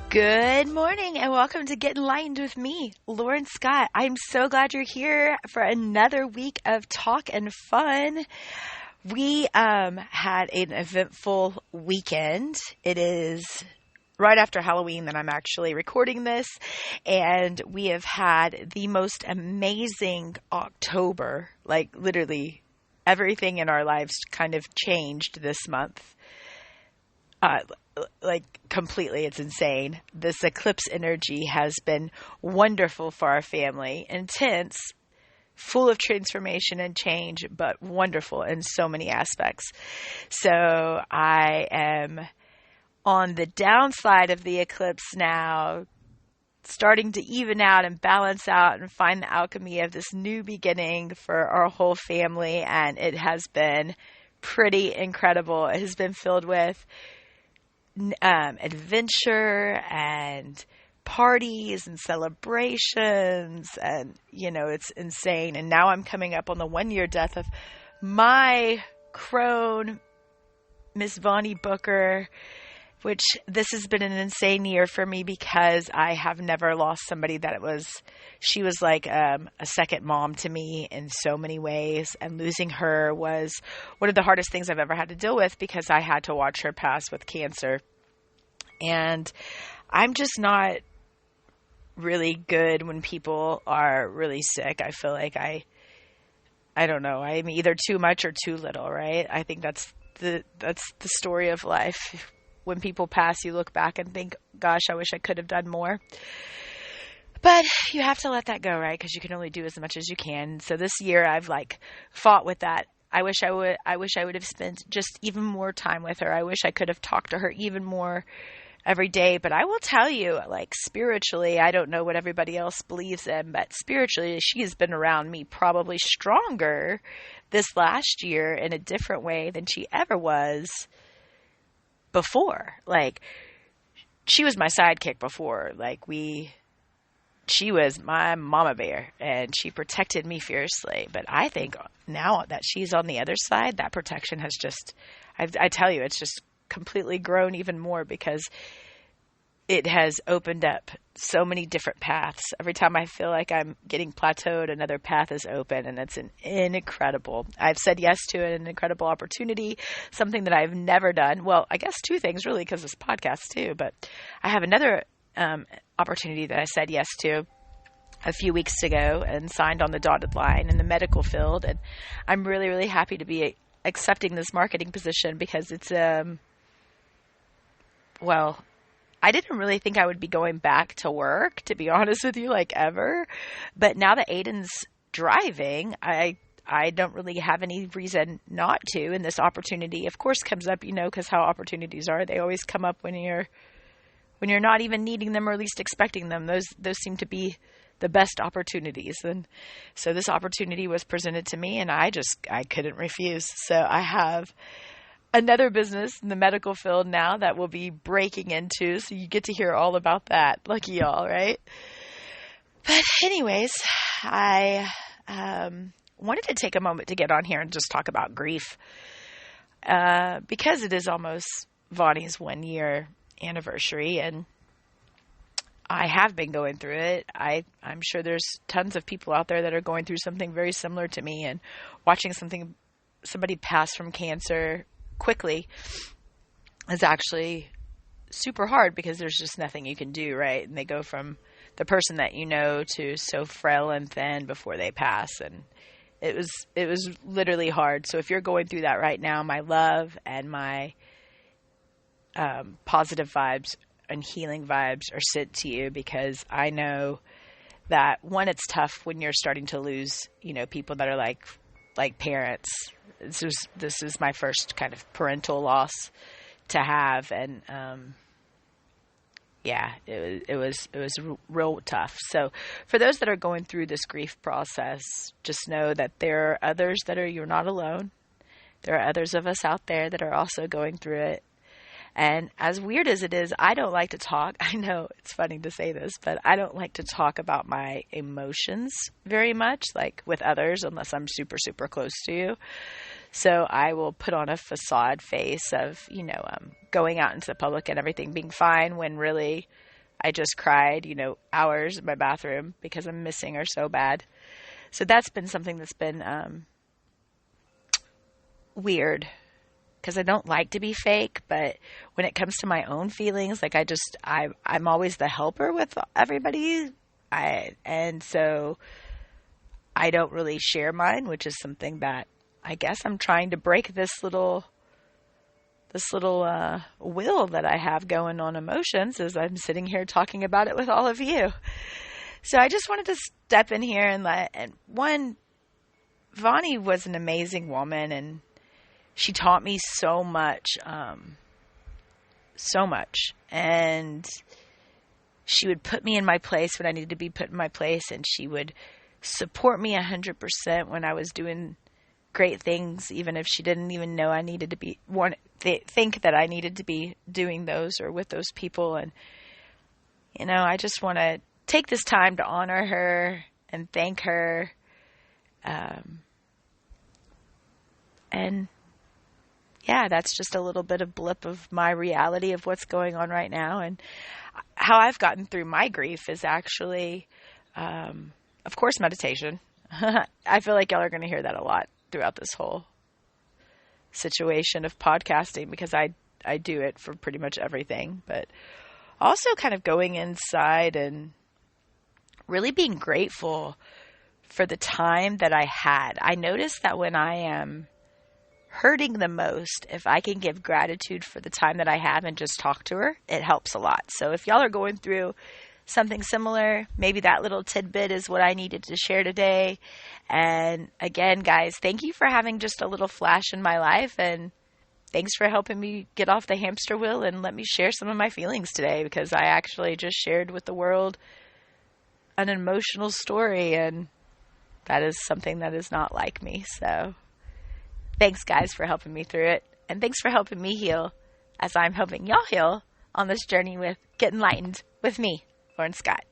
Good morning and welcome to Get Enlightened with me, Lauren Scott. I'm so glad you're here for another week of talk and fun. We had an eventful weekend. It is right after Halloween that I'm actually recording this, and we have had the most amazing October. Like literally everything in our lives kind of changed this month. Like completely, it's insane. This eclipse energy has been wonderful for our family, intense, full of transformation and change, but wonderful in so many aspects. So I am on the downside of the eclipse now, starting to even out and balance out and find the alchemy of this new beginning for our whole family. And it has been pretty incredible. It has been filled with adventure and parties and celebrations, and it's insane. And now I'm coming up on the 1-year death of my crone, Miss Vonnie Booker, which this has been an insane year for me because I have never lost somebody she was like a second mom to me in so many ways, and losing her was one of the hardest things I've ever had to deal with because I had to watch her pass with cancer. And I'm just not really good when people are really sick. I feel like I don't know, I'm either too much or too little, right? I think that's the story of life. When people pass, you look back and think, gosh, I wish I could have done more. But you have to let that go, right? Because you can only do as much as you can. So this year I've fought with that. I wish I would have spent just even more time with her. I wish I could have talked to her even more every day. But I will tell you, spiritually, I don't know what everybody else believes in, but spiritually, she has been around me probably stronger this last year in a different way than she ever was before. She was my sidekick before. She was my mama bear, and she protected me fiercely. But I think now that she's on the other side, that protection has just, I tell you, it's just completely grown even more because it has opened up so many different paths. Every time I feel like I'm getting plateaued, another path is open, and it's I've said yes to an incredible opportunity, something that I've never done. Well, I guess two things really, because this podcast too, but I have another opportunity that I said yes to a few weeks ago and signed on the dotted line in the medical field. And I'm really, really happy to be accepting this marketing position because it's, I didn't really think I would be going back to work, to be honest with you, ever. But now that Aiden's driving, I don't really have any reason not to. And this opportunity, of course, comes up, because how opportunities are. They always come up when you're not even needing them or at least expecting them. Those seem to be the best opportunities. And so this opportunity was presented to me, and I couldn't refuse. So I have another business in the medical field now that we'll be breaking into. So you get to hear all about that. Lucky y'all, right? But anyways, I wanted to take a moment to get on here and just talk about grief. Because it is almost Vonnie's 1-year anniversary, and I have been going through it. I'm sure there's tons of people out there that are going through something very similar to me, and watching somebody pass from cancer quickly is actually super hard because there's just nothing you can do, right? And they go from the person that you know to so frail and thin before they pass, and it was literally hard. So if you're going through that right now, my love and my positive vibes and healing vibes are sent to you, because I know that, one, it's tough when you're starting to lose, people that are like parents. This is my first kind of parental loss to have, and it was real tough. So for those that are going through this grief process, just know that there are others you're not alone. There are others of us out there that are also going through it. And as weird as it is, I don't like to talk. I know it's funny to say this, but I don't like to talk about my emotions very much, with others, unless I'm super, super close to you. So I will put on a facade face of, going out into the public and everything being fine, when really I just cried, hours in my bathroom because I'm missing her so bad. So that's been something that's been weird, because I don't like to be fake, but when it comes to my own feelings, like I'm always the helper with everybody. And so I don't really share mine, which is something that I guess I'm trying to break this little will that I have going on emotions as I'm sitting here talking about it with all of you. So I just wanted to step in here and Vonnie was an amazing woman, and she taught me so much, and she would put me in my place when I needed to be put in my place, and she would support me 100% when I was doing great things, even if she didn't even know I needed to think that I needed to be doing those or with those people. And, I just want to take this time to honor her and thank her. And yeah, that's just a little bit of blip of my reality of what's going on right now. And how I've gotten through my grief is actually, of course, meditation. I feel like y'all are going to hear that a lot throughout this whole situation of podcasting, because I do it for pretty much everything, but also kind of going inside and really being grateful for the time that I had. I noticed that when I am hurting the most, if I can give gratitude for the time that I have and just talk to her, it helps a lot. So if y'all are going through something similar, maybe that little tidbit is what I needed to share today. And again, guys, thank you for having just a little flash in my life, and thanks for helping me get off the hamster wheel and let me share some of my feelings today, because I actually just shared with the world an emotional story, and that is something that is not like me. So thanks, guys, for helping me through it, and thanks for helping me heal as I'm helping y'all heal on this journey with Get Enlightened with me, Lauren Scott.